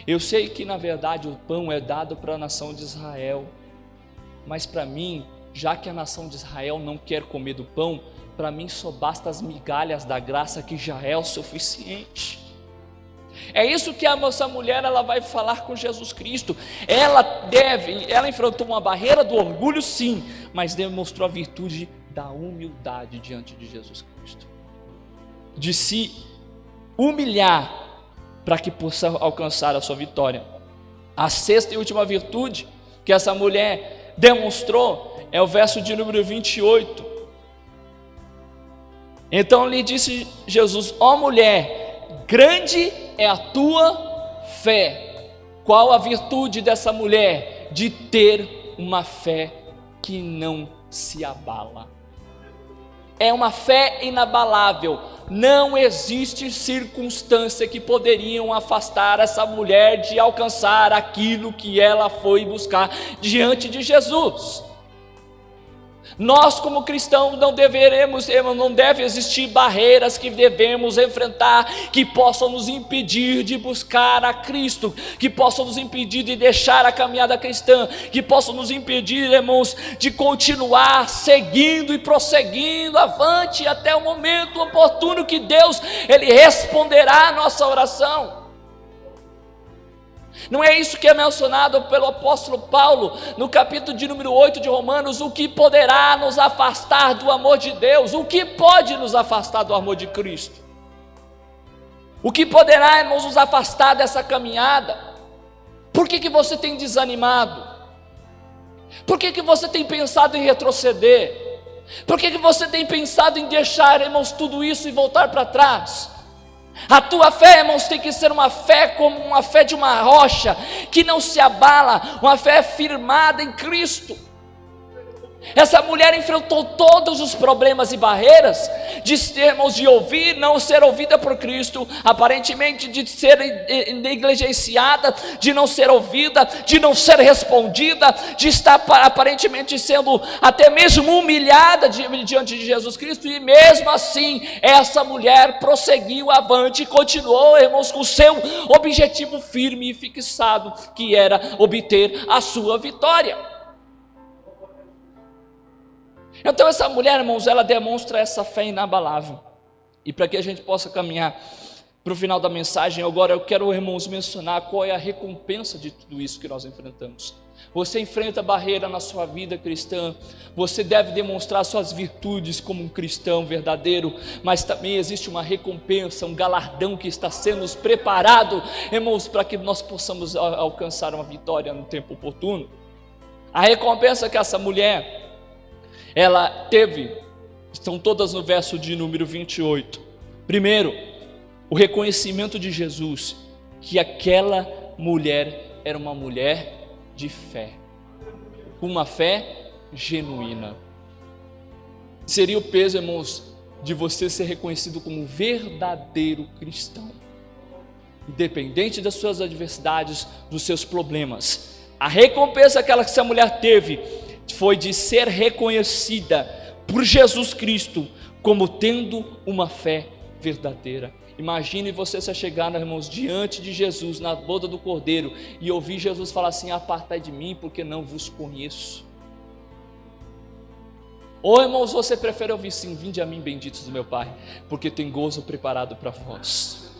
eu sei que na verdade o pão é dado para a nação de Israel, mas para mim, já que a nação de Israel não quer comer do pão, para mim só basta as migalhas da graça, que já é o suficiente. É isso que essa mulher, ela vai falar com Jesus Cristo. Ela enfrentou uma barreira do orgulho, sim, mas demonstrou a virtude da humildade diante de Jesus Cristo, de se humilhar para que possa alcançar a sua vitória. A sexta e última virtude que essa mulher demonstrou é o verso de número 28. Então lhe disse Jesus: ó mulher, grande é a tua fé. Qual a virtude dessa mulher? De ter uma fé que não se abala. É uma fé inabalável. Não existe circunstância que poderiam afastar essa mulher de alcançar aquilo que ela foi buscar diante de Jesus. Nós, como cristãos, não deve existir barreiras que devemos enfrentar, que possam nos impedir de buscar a Cristo, que possam nos impedir de deixar a caminhada cristã, que possam nos impedir, irmãos, de continuar seguindo e prosseguindo avante até o momento oportuno que Deus, Ele responderá a nossa oração. Não é isso que é mencionado pelo apóstolo Paulo no capítulo de número 8 de Romanos? O que poderá nos afastar do amor de Deus? O que pode nos afastar do amor de Cristo? O que poderá, irmãos, nos afastar dessa caminhada? Por que você tem desanimado? Por que você tem pensado em retroceder? Por que você tem pensado em deixar, irmãos, tudo isso e voltar para trás? A tua fé, irmãos, tem que ser uma fé como uma fé de uma rocha, que não se abala, uma fé firmada em Cristo. Essa mulher enfrentou todos os problemas e barreiras de sermos, de ouvir, não ser ouvida por Cristo, aparentemente de ser negligenciada, de não ser ouvida, de não ser respondida, de estar aparentemente sendo até mesmo humilhada diante de Jesus Cristo, e mesmo assim essa mulher prosseguiu avante e continuou, irmãos, com o seu objetivo firme e fixado, que era obter a sua vitória. Então essa mulher, irmãos, ela demonstra essa fé inabalável. E para que a gente possa caminhar para o final da mensagem, agora eu quero, irmãos, mencionar qual é a recompensa de tudo isso que nós enfrentamos. Você enfrenta barreira na sua vida cristã, você deve demonstrar suas virtudes como um cristão verdadeiro, mas também existe uma recompensa, um galardão que está sendo preparado, irmãos, para que nós possamos alcançar uma vitória no tempo oportuno. A recompensa que essa mulher ela teve, estão todas no verso de número 28. Primeiro, o reconhecimento de Jesus que aquela mulher era uma mulher de fé, uma fé genuína. Seria o peso, irmãos, de você ser reconhecido como um verdadeiro cristão, independente das suas adversidades, dos seus problemas. A recompensa que essa mulher teve foi de ser reconhecida por Jesus Cristo como tendo uma fé verdadeira. Imagine você se chegar, irmãos, diante de Jesus na boda do Cordeiro e ouvir Jesus falar assim: apartai de mim, porque não vos conheço. Ou, irmãos, você prefere ouvir sim: vinde a mim, benditos do meu Pai, porque tem gozo preparado para vós.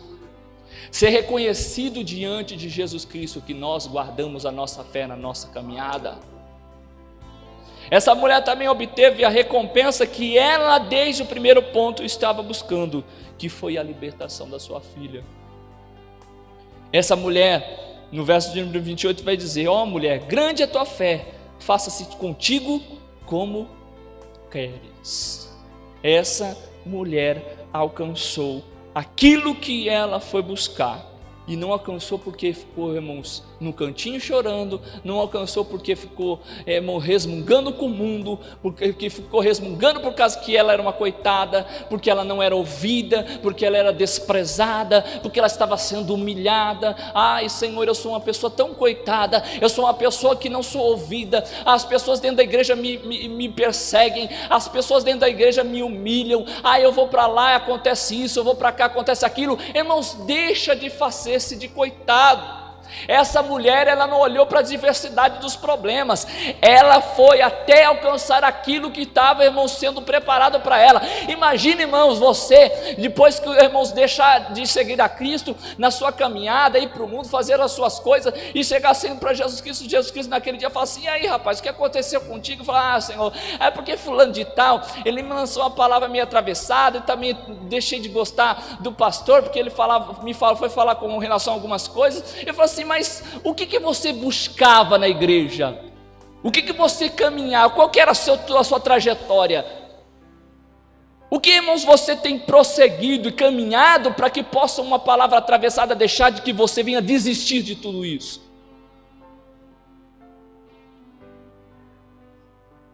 Ser reconhecido diante de Jesus Cristo que nós guardamos a nossa fé na nossa caminhada. Essa mulher também obteve a recompensa que ela desde o primeiro ponto estava buscando, que foi a libertação da sua filha. Essa mulher, no verso de número 28, vai dizer: ó mulher, grande é a tua fé, faça-se contigo como queres. Essa mulher alcançou aquilo que ela foi buscar, e não alcançou porque ficou, irmãos, no cantinho chorando, não alcançou porque ficou resmungando com o mundo, porque ficou resmungando por causa que ela era uma coitada, porque ela não era ouvida, porque ela era desprezada, porque ela estava sendo humilhada. Ai, Senhor, eu sou uma pessoa tão coitada, eu sou uma pessoa que não sou ouvida, as pessoas dentro da igreja me perseguem, as pessoas dentro da igreja me humilham. Ai, eu vou para lá, acontece isso, eu vou para cá, acontece aquilo. Irmãos, deixa de fazer-se de coitado. Essa mulher, ela não olhou para a diversidade dos problemas, ela foi até alcançar aquilo que estava, irmãos, sendo preparado para ela. Imagine, irmãos, você, depois que, irmãos, deixar de seguir a Cristo na sua caminhada, ir para o mundo, fazer as suas coisas, e chegar sempre para Jesus Cristo naquele dia fala assim: e aí, rapaz, o que aconteceu contigo? Fala: ah, Senhor, é porque fulano de tal, ele me lançou uma palavra meio atravessada, e também deixei de gostar do pastor, porque ele foi falar com relação a algumas coisas. Eu falo assim: mas o que você buscava na igreja? O que você caminhava? Qual que era a sua trajetória? O que, irmãos, você tem prosseguido e caminhado para que possa uma palavra atravessada deixar de que você venha desistir de tudo isso?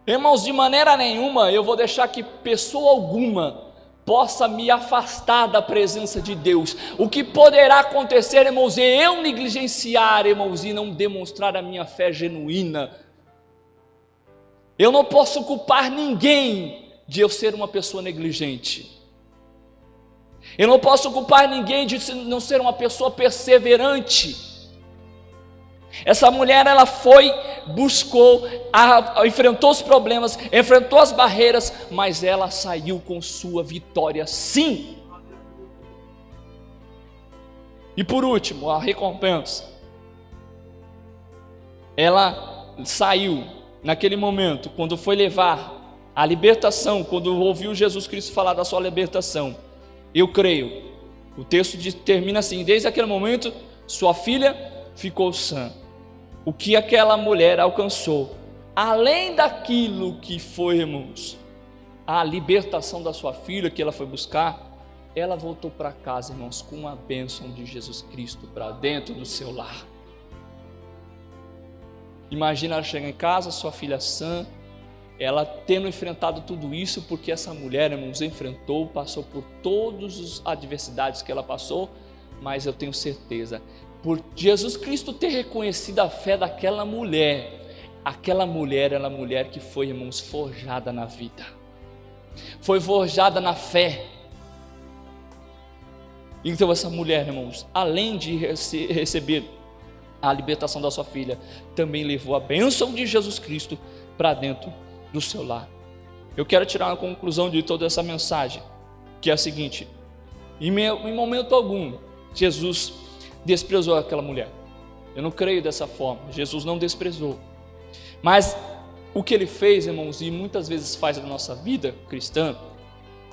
Irmãos, de maneira nenhuma eu vou deixar que pessoa alguma possa me afastar da presença de Deus. O que poderá acontecer, irmãos, é eu negligenciar, irmãos, e não demonstrar a minha fé genuína. Eu não posso culpar ninguém de eu ser uma pessoa negligente. Eu não posso culpar ninguém de não ser uma pessoa perseverante. Essa mulher, ela foi, buscou, enfrentou os problemas, enfrentou as barreiras, mas ela saiu com sua vitória, sim. E por último, a recompensa. Ela saiu naquele momento, quando foi levar a libertação, quando ouviu Jesus Cristo falar da sua libertação. Eu creio, o texto termina assim: desde aquele momento, sua filha ficou sã. O que aquela mulher alcançou, além daquilo que foi, irmãos, a libertação da sua filha que ela foi buscar, ela voltou para casa, irmãos, com a bênção de Jesus Cristo para dentro do seu lar. Imagina ela chegar em casa, sua filha sã, ela tendo enfrentado tudo isso, porque essa mulher, irmãos, enfrentou, passou por todas as adversidades que ela passou, mas eu tenho certeza, por Jesus Cristo ter reconhecido a fé daquela mulher, aquela mulher era a mulher que foi, irmãos, forjada na vida, foi forjada na fé. Então essa mulher, irmãos, além de receber a libertação da sua filha, também levou a bênção de Jesus Cristo para dentro do seu lar. Eu quero tirar uma conclusão de toda essa mensagem, que é a seguinte: em momento algum Jesus desprezou aquela mulher. Eu não creio dessa forma. Jesus não desprezou, mas o que ele fez, irmãos, e muitas vezes faz na nossa vida cristã,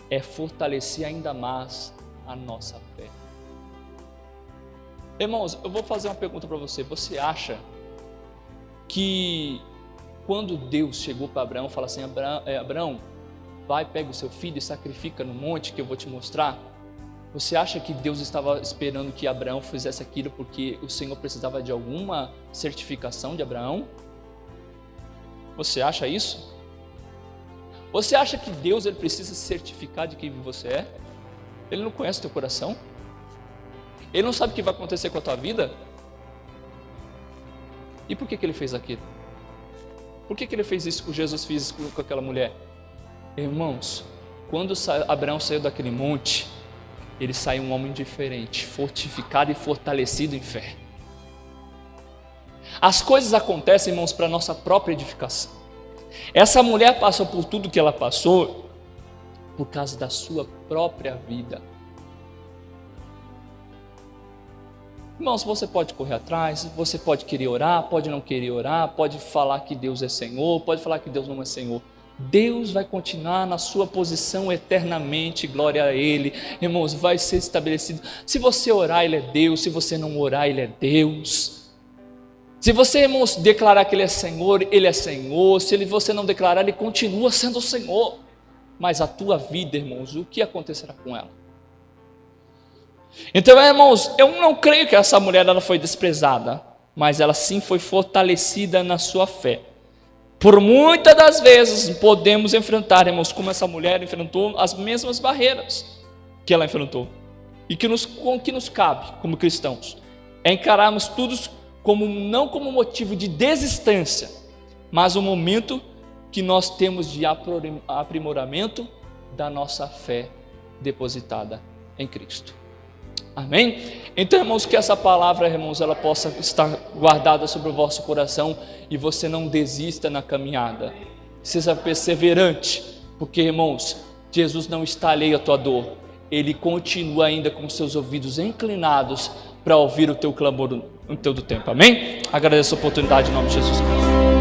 é fortalecer ainda mais a nossa fé. Irmãos, eu vou fazer uma pergunta para você. Você acha que quando Deus chegou para Abraão e falou assim: Abraão, vai, pega o seu filho e sacrifica no monte que eu vou te mostrar? Você acha que Deus estava esperando que Abraão fizesse aquilo porque o Senhor precisava de alguma certificação de Abraão? Você acha isso? Você acha que Deus ele precisa se certificar de quem você é? Ele não conhece o teu coração? Ele não sabe o que vai acontecer com a tua vida? E por que ele fez aquilo? Por que ele fez isso que Jesus fez com aquela mulher? Irmãos, quando Abraão saiu daquele monte, ele saiu um homem diferente, fortificado e fortalecido em fé. As coisas acontecem, irmãos, para a nossa própria edificação. Essa mulher passou por tudo que ela passou por causa da sua própria vida. Irmãos, você pode correr atrás, você pode querer orar, pode não querer orar, pode falar que Deus é Senhor, pode falar que Deus não é Senhor. Deus vai continuar na sua posição eternamente, glória a Ele. Irmãos, vai ser estabelecido. Se você orar, Ele é Deus. Se você não orar, Ele é Deus. Se você, irmãos, declarar que Ele é Senhor, Ele é Senhor. Se você não declarar, Ele continua sendo o Senhor. Mas a tua vida, irmãos, o que acontecerá com ela? Então, irmãos, eu não creio que essa mulher ela foi desprezada, mas ela sim foi fortalecida na sua fé. Por muitas das vezes podemos enfrentar, irmãos, como essa mulher enfrentou as mesmas barreiras que ela enfrentou. E que nos cabe, como cristãos, é encararmos tudo não como motivo de desistência, mas um momento que nós temos de aprimoramento da nossa fé depositada em Cristo. Amém? Então, irmãos, que essa palavra, irmãos, ela possa estar guardada sobre o vosso coração e você não desista na caminhada. Seja perseverante, porque, irmãos, Jesus não está alheio à tua dor. Ele continua ainda com seus ouvidos inclinados para ouvir o teu clamor no teu tempo. Amém? Agradeço a oportunidade em nome de Jesus Cristo.